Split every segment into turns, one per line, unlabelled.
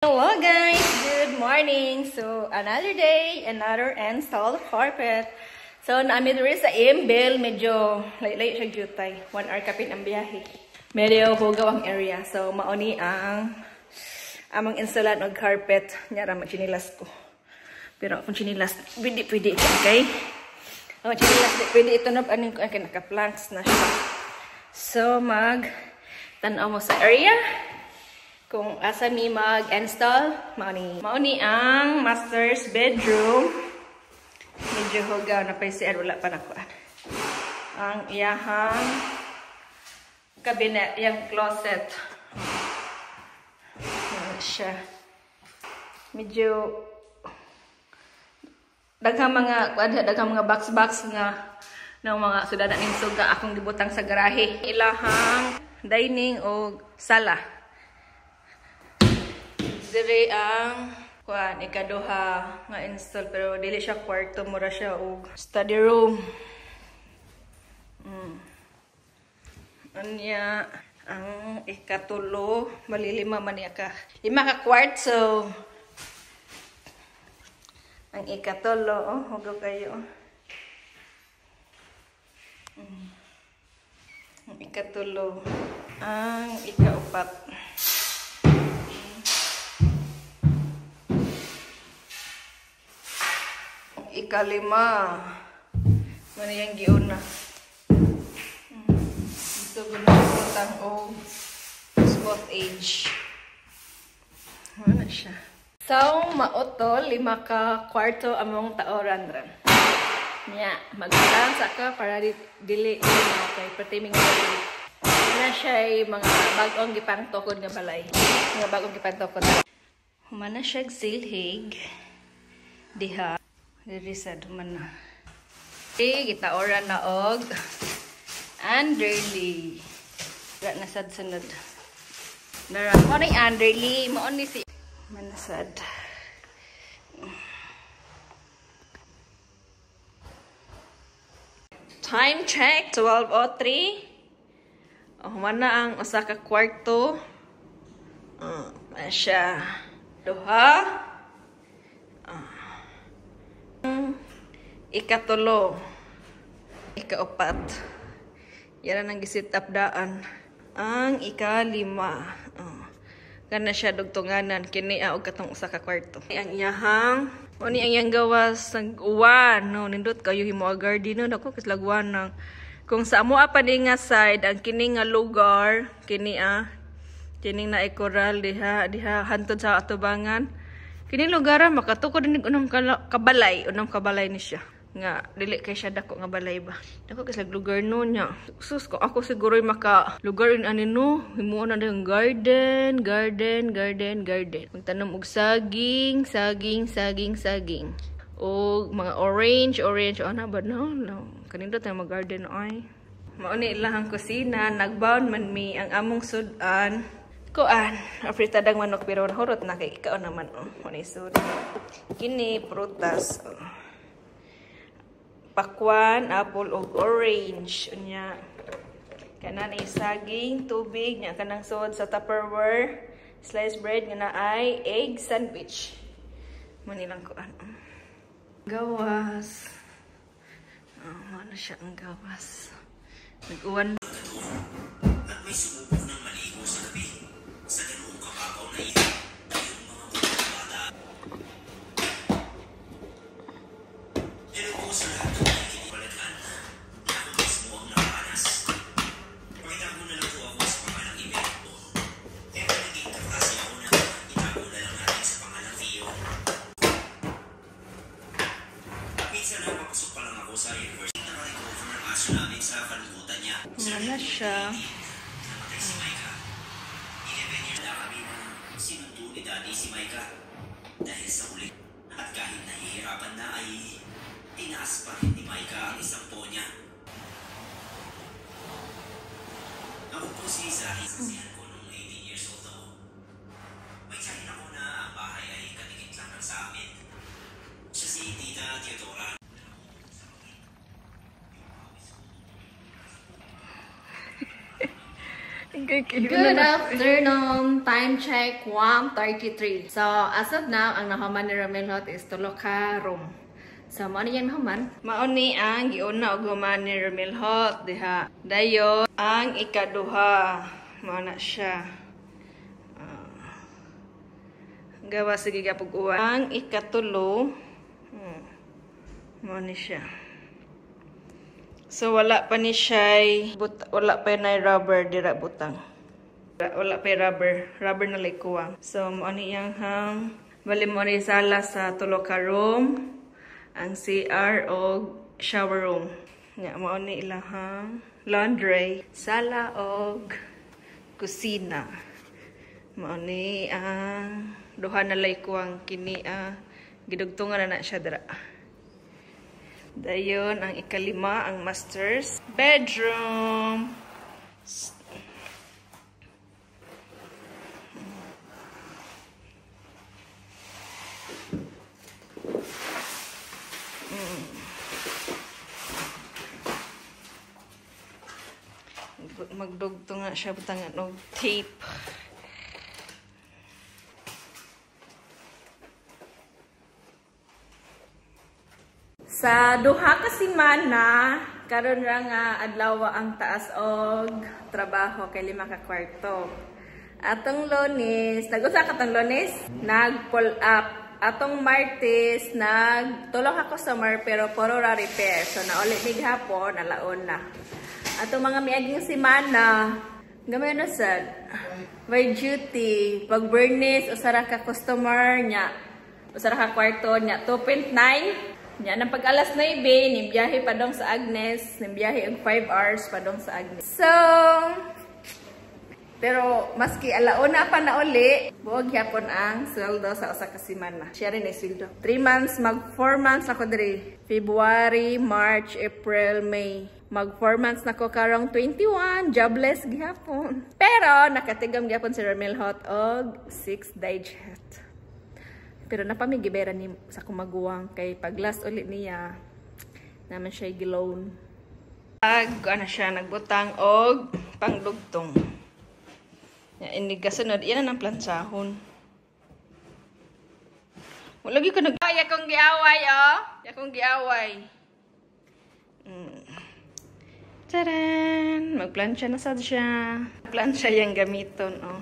Hello guys, good morning. So another day, another install carpet. So namin rin sa Imbel, medyo late siya jutay. 1 hour kapit ang biyahe. Medyo hugaw ang area. So mauni ang among installan og carpet. Nyara chinilas ko. Pero kung chinilas, pwede ito, okay? Kung chinilas, pwede ito na aning naka-planks na siya. So tanaw mo sa area. Kung asa mi mag-install, mauni ang master's bedroom. Medyo hugaw na pa siya, wala pa nakuan. Ang iyahang cabinet, yung closet. Ayan siya. Medyo daghang mga box nga ng mga sudanan ning suga akong gibutang sa garahe. Ilahang dining o sala. Dire ang ikaduha nga install pero dili siya kwarto, mura siya og study room. Anya ang ikatulo, malilima man niya ka. 5 ka kwarto. Ang ikatulo, hugaw kayo. Ang ikatulo. Ang ikaupat. Ikalima. Muna yung giuna. Ito ginagutang o smooth edge. Wala siya. So, maotol, 5 ka kwarto among taoran ran. Nya, magutang sa ka para dili kay patiming dili. Wala siya mga bagong gipangtokod nga balay. Mga bagong gipangtokod. Humana siya silhig. Diha. Dirisad man na. Okay, kita oran na og underlay. Wala na sad sunod. Naran mo na underlay. Maon ni si manasad. Time check, 12:03. Mana ang usa ka kwarto. Siya. Duha. Ikatulo. Ikaapat. Yan ang gisit up daan. Ang ikalima. Kana siya dugtunganan. Kini og katong usa ka kwarto. Ang iyahang oni ang iyang gawas ng uwan. No, nindot kayo himo garden no dako kis lagwan ng kung sa amo pa ni nga side ang kini nga lugar kini kini na coral diha hantod sa atubangan. Kini lugar makatukod ni unang kabalay ni siya. Nga dili kay siya dako nga balay ba. Dako kay lugar no nya. Sus ko ako siguro maka lugar in anino himo na dang garden. Magtanom og saging. O mga orange ana ba no. Kanindot na mag garden ay. Mao ni ilahang kusina, nagbound man mi ang among sudan. Kuan, afritadang manok pero nahurot na kay ikaw naman Manay sud. Kini prutas. Pakwan, apple o orange. Unya. Kanan ay saging, tubig, nya kanang sod sa Tupperware, sliced bread nga na ay egg sandwich. Manilang kuan. Gawas. Ano siya ang gawas? Nag-uwan.
At may sumubo ng maligo sa gabi. Sa ganoong kababaw na ito, yung mga bata. Pero po sa lahat ng nakikipalathan, ako mismo ang nakapanas. Pakitago na lang po ako sa pangalang email ko. Pero naging kasi ako na itago na lang natin sa pangalang Theo. Minsan napapasok pa lang ako sa university na recover ng aso namin sa kalimutan niya.
Wala siya.
Sinundo ni Daddy si Micah dahil sa ulit at kahit nahihirapan na ay tinaas pa rin ni Micah ang isang po niya. Ako po si Zahid kasihan ko nung 18 years old ako. May tsahin ako na ang bahay ay katikit lang sa amin. Siya si Tita Teodora.
Good afternoon. Time check 1:33. So, as of now, ang nahaman ni Ramil Hot is tulo ka room. So, mao ni yan nahaman. Mao ni ang giuna og human ni Ramil Hot diha. Dayon ang ikaduha. Mao na siya. Gawa sige gapug-uwan. Ang ikatulo. Mao ni siya. So, wala pa ni siya, wala pa na rubber dira butang. Wala pa rubber na likuwang. So, mo ni yang hang, bali mo ni sala sa tulo ka room, ang CR o shower room. Nga, mo ni ilahang laundry, sala o kusina. Mo ni ang duha na likuwang kini, gidugtungan na siya dira. Dayon ang ikalima, ang master's bedroom. Magdugto nga siya butangan og tape. Sa duha ka semana, karon ra nga adlaw ang taas og trabaho kay 5 ka kwarto. Atong Lunes, nag-usa ka tong Lunes, nag-pull up. Atong Martes, tulo ka customer pero puro ra repair. So nauli ni gihapon, alaon na. Atong mga miaging semana, gamay na sad. By duty, pag Bernice, usara ka customer nya, usara ka kwarto nya 2.9. Yan, ang pag-alas 9, nimbiyahe pa dong sa Agnes. Nimbiyahe ang 5 hours pa dong sa Agnes. So, pero maski alauna pa na uli, buwag yapon ang sweldo sa usa ka semana. Siya rin ay sweldo. 3 months, mag 4 months ako diri. February, March, April, May. Mag 4 months na ko karong 21, jobless gihapon. Pero, nakatigam gihapon si Ramil Hot og 6 digit. Pero napamigibera ni sa kumaguwang kay pag last ulit niya naman siya giloan. Ano siya nagbutang og pangdugtong. Ya ini kasunod iyan ang plansahon. Wala gyud ko nagaya kong giaway oh. Ya kong giaway. Taran, magplansya na sad siya. Plansya yang gamiton oh.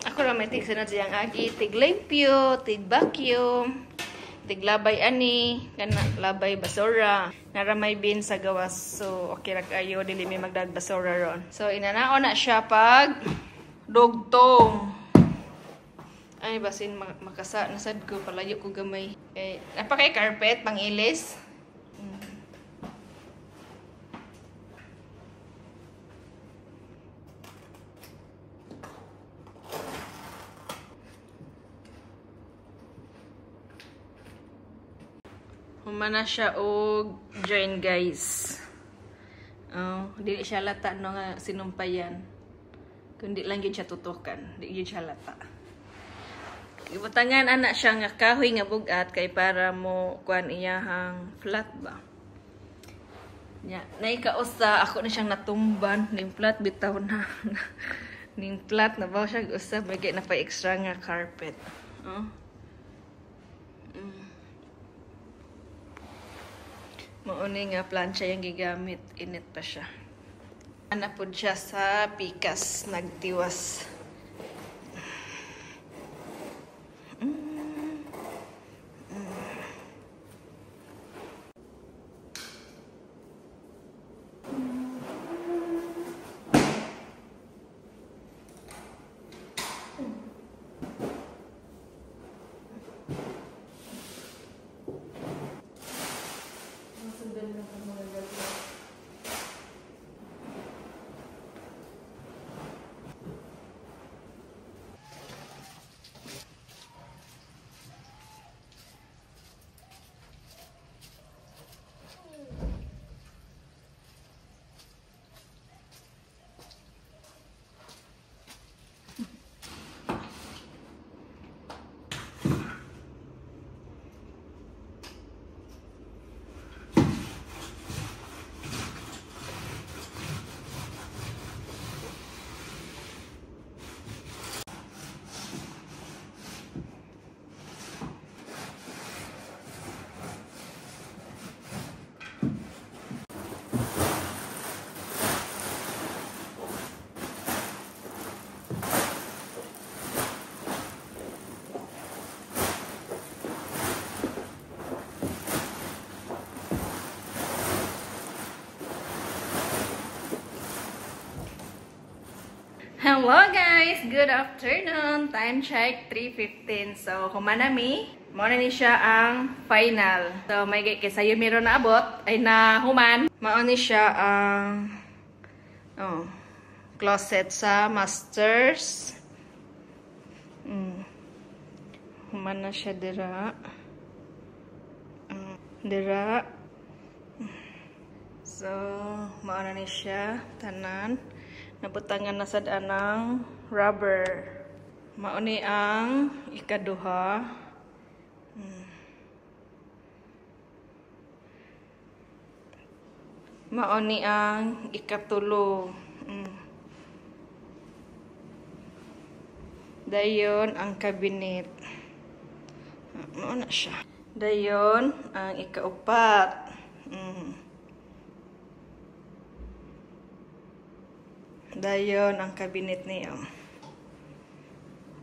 Ako ra may tigsunod siyang agi, tig limpyo, tig vacuum, tig labay ani, kana labay basura. Nara may bin sa gawas, so okay ra kayo dili may magdag basura ron. So inanaon na siya pag dugtong. Ay basin makasa nasad ko palayo ko gamay. Napakay carpet pangilis. Humana siya og join guys. Oh, dili siya lata no nga sinumpayan. Kundi lang gyud siya tutukan, di gyud siya lata. Ibutangan ana siya nga kahoy nga bugat kay para mo kuan iyahang flat ba. Nya, nay kausa ako na siyang natumban, ning flat bitaw na. Ning flat na ba siya usab may na pa extra nga carpet. Oh. Mauni nga plancha yung gigamit, init pa siya. Ana po siya sa pikas, nagtiwas. Hello guys! Good afternoon! Time check, 3:15. So, humanami. Muna ni siya ang final. So, may kasayo meron na abot. Ay na human. Mauni siya ang closet sa Masters. Human na siya dira. Dira. So, mauna ni siya. Tanan. Nabutangan na sad anang rubber. Mauni ang ikaduha. Mauni ang ikatulo. Dayon ang cabinet. Mauna siya. Dayon ang ikaupat. Dayon ang cabinet niya.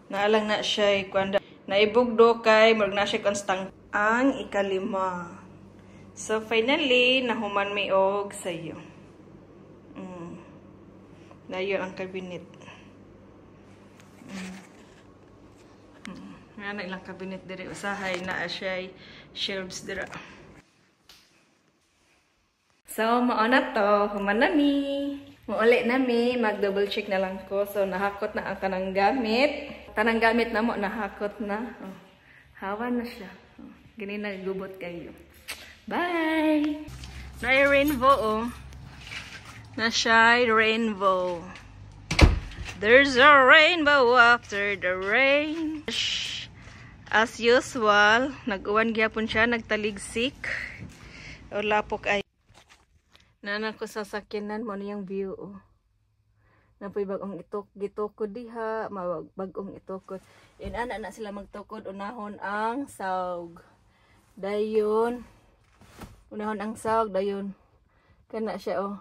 Naalang na siya kwanda naibugdo kay murag na siya konstang ang ikalima. So finally nahuman mi og sayo. Dayon ang cabinet. Nga ilang cabinet diri usahay na siya shelves dira. So mao na to, human na mi. Mauli nami, mag-double check na lang ko. So, nahakot na ang tanang gamit. Tanang gamit na mo, nahakot na. Hawa na siya. Gani nagubot kayo. Bye! Na rainbow, na siya rainbow. There's a rainbow after the rain. As usual, nag-uwan gyapon siya, nagtaligsik. O lapok ay. Nana ko sa sakyanan mo niyang view. Napoy bagong gitukod diha, bagong itukod. Yun ana na sila magtukod unahon ang sawg. Dayon unahon ang sawg dayon. Kana siya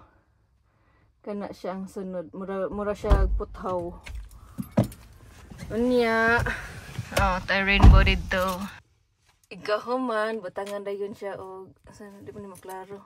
Kana siya ang sunod. Mura siya puthaw. Unya. Tay rainbow dito. Igahuman butangan dayon siya og asa di mo ni maklaro.